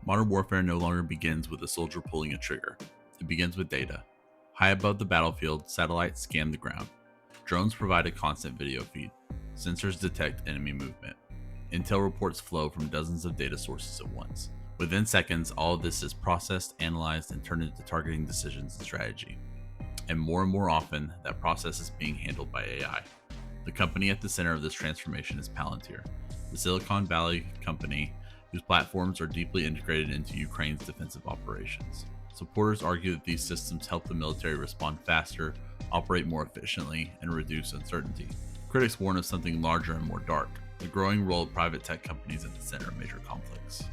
Modern warfare no longer begins with a soldier pulling a trigger. It begins with data. High above the battlefield, satellites scan the ground. Drones provide a constant video feed. Sensors detect enemy movement. Intel reports flow from dozens of data sources at once. Within seconds, all of this is processed, analyzed, and turned into targeting decisions and strategy. And more often, that process is being handled by AI. The company at the center of this transformation is Palantir, the Silicon Valley company whose platforms are deeply integrated into Ukraine's defensive operations. Supporters argue that these systems help the military respond faster, operate more efficiently, and reduce uncertainty. Critics warn of something larger and more dark, the growing role of private tech companies at the center of major conflicts.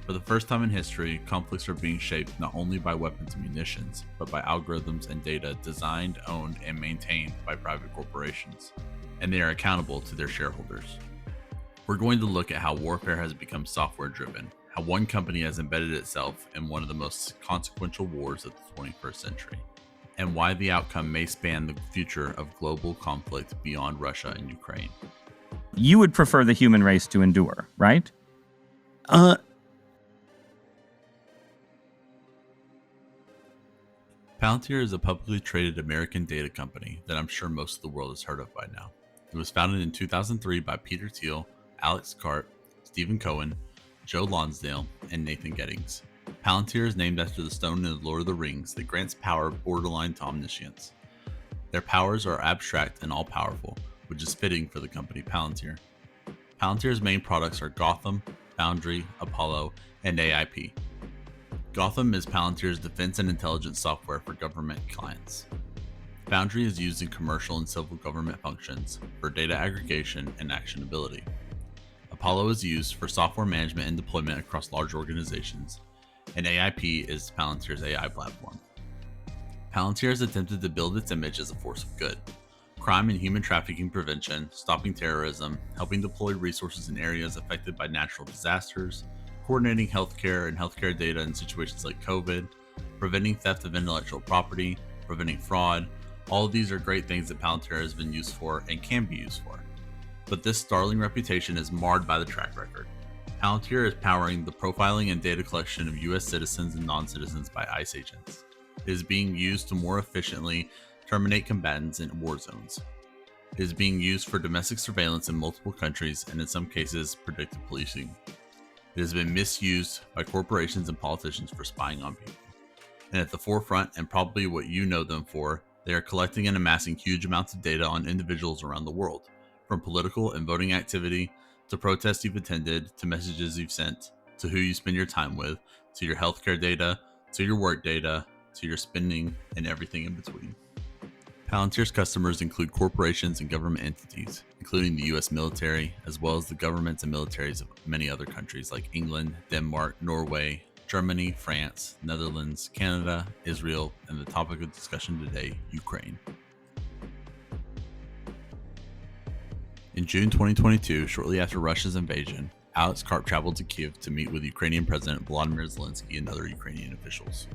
For the first time in history, conflicts are being shaped not only by weapons and munitions, but by algorithms and data designed, owned, and maintained by private corporations, and they are accountable to their shareholders. We're going to look at how warfare has become software-driven, how one company has embedded itself in one of the most consequential wars of the 21st century, and why the outcome may span the future of global conflict beyond Russia and Ukraine. You would prefer the human race to endure, right? Palantir is a publicly traded American data company that I'm sure most of the world has heard of by now. It was founded in 2003 by Peter Thiel, Alex Karp, Stephen Cohen, Joe Lonsdale, and Nathan Gettings. Palantir is named after the stone in the Lord of the Rings that grants power borderline to omniscience. Their powers are abstract and all-powerful, which is fitting for the company Palantir. Palantir's main products are Gotham, Foundry, Apollo, and AIP. Gotham is Palantir's defense and intelligence software for government clients. Foundry is used in commercial and civil government functions for data aggregation and actionability. Apollo is used for software management and deployment across large organizations, and AIP is Palantir's AI platform. Palantir has attempted to build its image as a force of good. Crime and human trafficking prevention, stopping terrorism, helping deploy resources in areas affected by natural disasters, coordinating healthcare and healthcare data in situations like COVID, preventing theft of intellectual property, preventing fraud. All of these are great things that Palantir has been used for and can be used for. But this sterling reputation is marred by the track record. Palantir is powering the profiling and data collection of US citizens and non-citizens by ICE agents. It is being used to more efficiently terminate combatants in war zones. It is being used for domestic surveillance in multiple countries and in some cases predictive policing. It has been misused by corporations and politicians for spying on people. And at the forefront, and probably what you know them for, they are collecting and amassing huge amounts of data on individuals around the world, from political and voting activity, to protests you've attended, to messages you've sent, to who you spend your time with, to your healthcare data, to your work data, to your spending, and everything in between. Palantir's customers include corporations and government entities, including the US military, as well as the governments and militaries of many other countries like England, Denmark, Norway, Germany, France, Netherlands, Canada, Israel, and the topic of discussion today, Ukraine. In June 2022, shortly after Russia's invasion, Alex Karp traveled to Kyiv to meet with Ukrainian President Volodymyr Zelensky and other Ukrainian officials.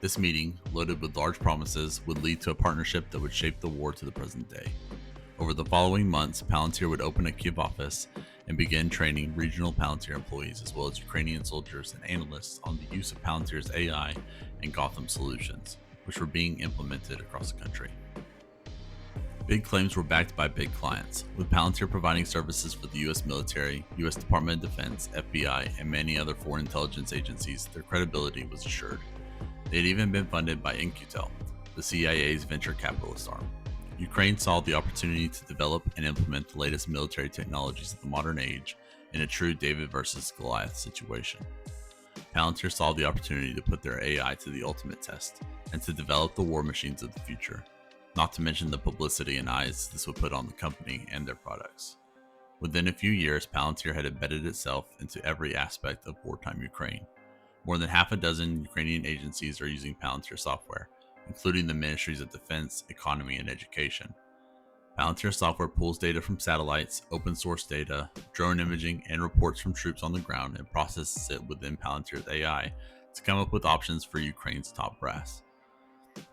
This meeting, loaded with large promises, would lead to a partnership that would shape the war to the present day. Over the following months, Palantir would open a Kyiv office and begin training regional Palantir employees as well as Ukrainian soldiers and analysts on the use of Palantir's AI and Gotham solutions, which were being implemented across the country. Big claims were backed by big clients, with Palantir providing services for the US military, US Department of Defense, FBI, and many other foreign intelligence agencies. Their credibility was assured. They had even been funded by InQtel, the CIA's venture capitalist arm. Ukraine saw the opportunity to develop and implement the latest military technologies of the modern age in a true David versus Goliath situation. Palantir saw the opportunity to put their AI to the ultimate test and to develop the war machines of the future, not to mention the publicity and eyes this would put on the company and their products. Within a few years, Palantir had embedded itself into every aspect of wartime Ukraine. More than half a dozen Ukrainian agencies are using Palantir software, including the Ministries of Defense, Economy, and Education. Palantir software pulls data from satellites, open source data, drone imaging, and reports from troops on the ground and processes it within Palantir's AI to come up with options for Ukraine's top brass.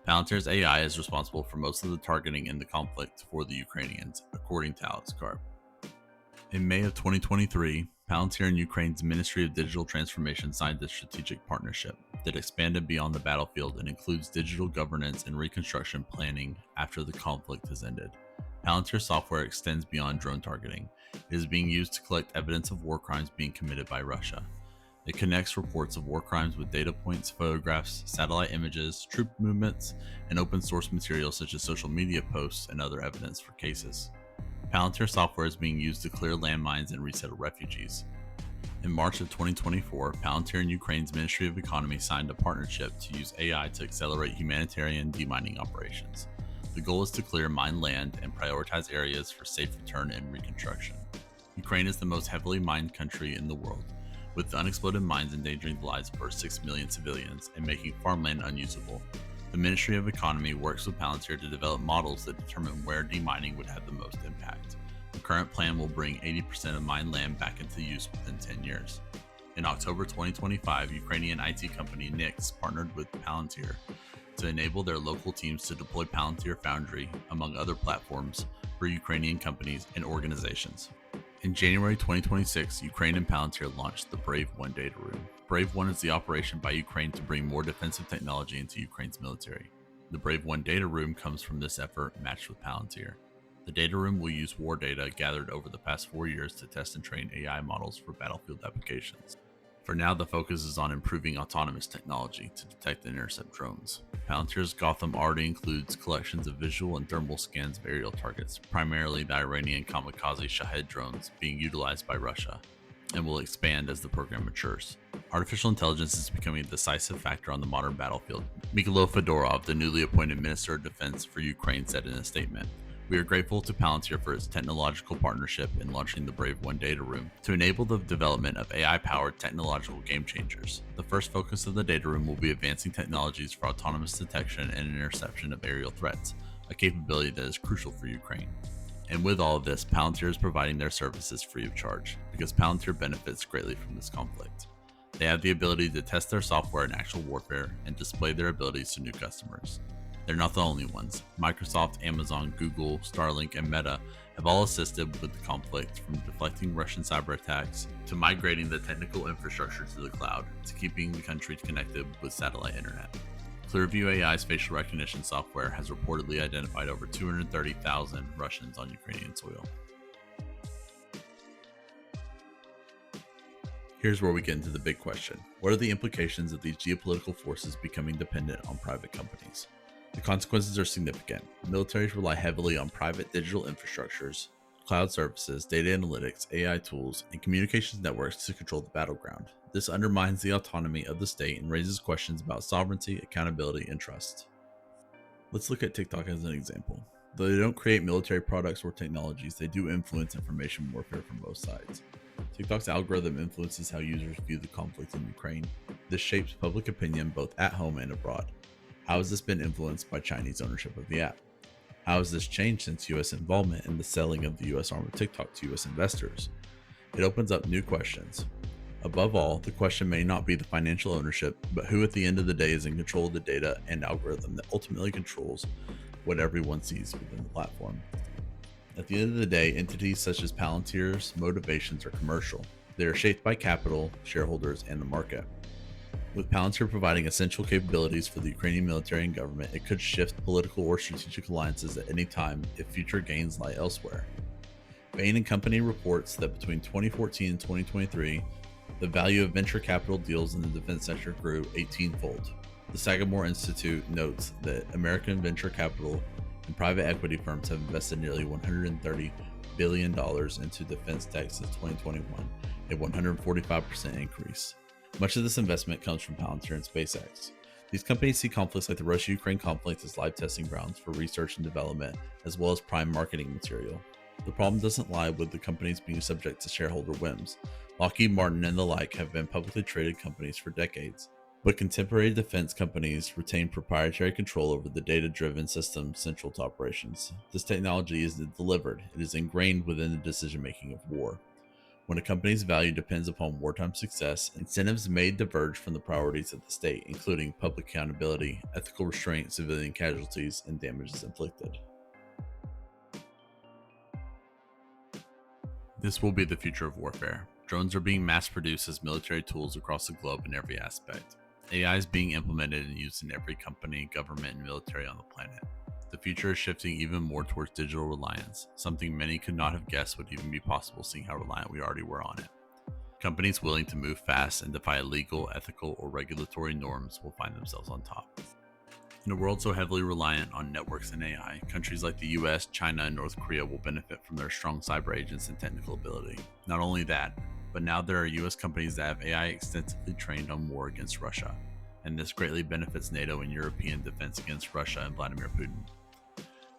Palantir's AI is responsible for most of the targeting in the conflict for the Ukrainians, according to Alex Karp. In May of 2023, Palantir and Ukraine's Ministry of Digital Transformation signed a strategic partnership that expanded beyond the battlefield and includes digital governance and reconstruction planning after the conflict has ended. Palantir software extends beyond drone targeting. It is being used to collect evidence of war crimes being committed by Russia. It connects reports of war crimes with data points, photographs, satellite images, troop movements, and open source material such as social media posts and other evidence for cases. Palantir software is being used to clear landmines and resettle refugees. In March of 2024, Palantir and Ukraine's Ministry of Economy signed a partnership to use AI to accelerate humanitarian demining operations. The goal is to clear mined land and prioritize areas for safe return and reconstruction. Ukraine is the most heavily mined country in the world, with unexploded mines endangering the lives of over 6 million civilians and making farmland unusable. The Ministry of Economy works with Palantir to develop models that determine where demining would have the most impact. The current plan will bring 80% of mined land back into use within 10 years. In October 2025, Ukrainian IT company Nix partnered with Palantir to enable their local teams to deploy Palantir Foundry, among other platforms, for Ukrainian companies and organizations. In January 2026, Ukraine and Palantir launched the Brave One data room. Brave One is the operation by Ukraine to bring more defensive technology into Ukraine's military. The Brave One data room comes from this effort matched with Palantir. The data room will use war data gathered over the past 4 years to test and train AI models for battlefield applications. For now, the focus is on improving autonomous technology to detect and intercept drones. Palantir's Gotham already includes collections of visual and thermal scans of aerial targets, primarily the Iranian kamikaze Shahed drones being utilized by Russia, and will expand as the program matures. Artificial intelligence is becoming a decisive factor on the modern battlefield. Mykola Fedorov, the newly appointed Minister of Defense for Ukraine, said in a statement, "We are grateful to Palantir for its technological partnership in launching the Brave One data room to enable the development of AI-powered technological game changers. The first focus of the data room will be advancing technologies for autonomous detection and interception of aerial threats, a capability that is crucial for Ukraine." And with all of this, Palantir is providing their services free of charge, because Palantir benefits greatly from this conflict. They have the ability to test their software in actual warfare and display their abilities to new customers. They're not the only ones. Microsoft, Amazon, Google, Starlink, and Meta have all assisted with the conflict, from deflecting Russian cyber attacks to migrating the technical infrastructure to the cloud to keeping the country connected with satellite internet. Clearview AI's facial recognition software has reportedly identified over 230,000 Russians on Ukrainian soil. Here's where we get into the big question. What are the implications of these geopolitical forces becoming dependent on private companies? The consequences are significant. Militaries rely heavily on private digital infrastructures, cloud services, data analytics, AI tools, and communications networks to control the battleground. This undermines the autonomy of the state and raises questions about sovereignty, accountability, and trust. Let's look at TikTok as an example. Though they don't create military products or technologies, they do influence information warfare from both sides. TikTok's algorithm influences how users view the conflict in Ukraine. This shapes public opinion both at home and abroad. How has this been influenced by Chinese ownership of the app? How has this changed since US involvement in the selling of the US arm of TikTok to US investors? It opens up new questions. Above all, the question may not be the financial ownership, but who at the end of the day is in control of the data and algorithm that ultimately controls what everyone sees within the platform. At the end of the day, entities such as Palantir's motivations are commercial. They are shaped by capital, shareholders, and the market. With Palantir providing essential capabilities for the Ukrainian military and government, it could shift political or strategic alliances at any time if future gains lie elsewhere. Bain & Company reports that between 2014 and 2023, the value of venture capital deals in the defense sector grew 18-fold. The Sagamore Institute notes that American venture capital and private equity firms have invested nearly $130 billion into defense tech since 2021, a 145% increase. Much of this investment comes from Palantir and SpaceX. These companies see conflicts like the Russia-Ukraine conflict as live testing grounds for research and development, as well as prime marketing material. The problem doesn't lie with the companies being subject to shareholder whims. Lockheed Martin and the like have been publicly traded companies for decades, but contemporary defense companies retain proprietary control over the data-driven systems central to operations. This technology isn't delivered, it is ingrained within the decision-making of war. When a company's value depends upon wartime success, incentives may diverge from the priorities of the state, including public accountability, ethical restraint, civilian casualties, and damages inflicted. This will be the future of warfare. Drones are being mass produced as military tools across the globe in every aspect. AI is being implemented and used in every company, government, and military on the planet. The future is shifting even more towards digital reliance, something many could not have guessed would even be possible seeing how reliant we already were on it. Companies willing to move fast and defy legal, ethical, or regulatory norms will find themselves on top. In a world so heavily reliant on networks and AI, countries like the US, China, and North Korea will benefit from their strong cyber agents and technical ability. Not only that, but now there are US companies that have AI extensively trained on war against Russia, and this greatly benefits NATO and European defense against Russia and Vladimir Putin.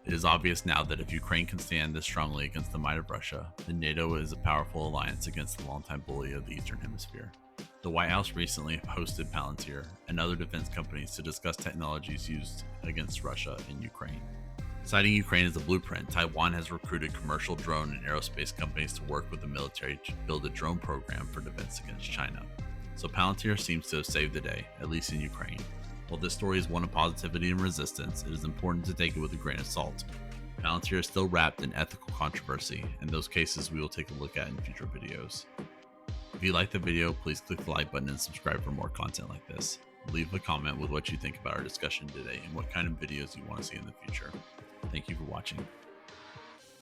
It is obvious now that if Ukraine can stand this strongly against the might of Russia, then NATO is a powerful alliance against the longtime bully of the Eastern Hemisphere. The White House recently hosted Palantir and other defense companies to discuss technologies used against Russia and Ukraine. Citing Ukraine as a blueprint, Taiwan has recruited commercial drone and aerospace companies to work with the military to build a drone program for defense against China. So Palantir seems to have saved the day, at least in Ukraine. While this story is one of positivity and resistance, it is important to take it with a grain of salt. Palantir is still wrapped in ethical controversy, and those cases we will take a look at in future videos. If you liked the video, please click the like button and subscribe for more content like this. Leave a comment with what you think about our discussion today and what kind of videos you want to see in the future. Thank you for watching.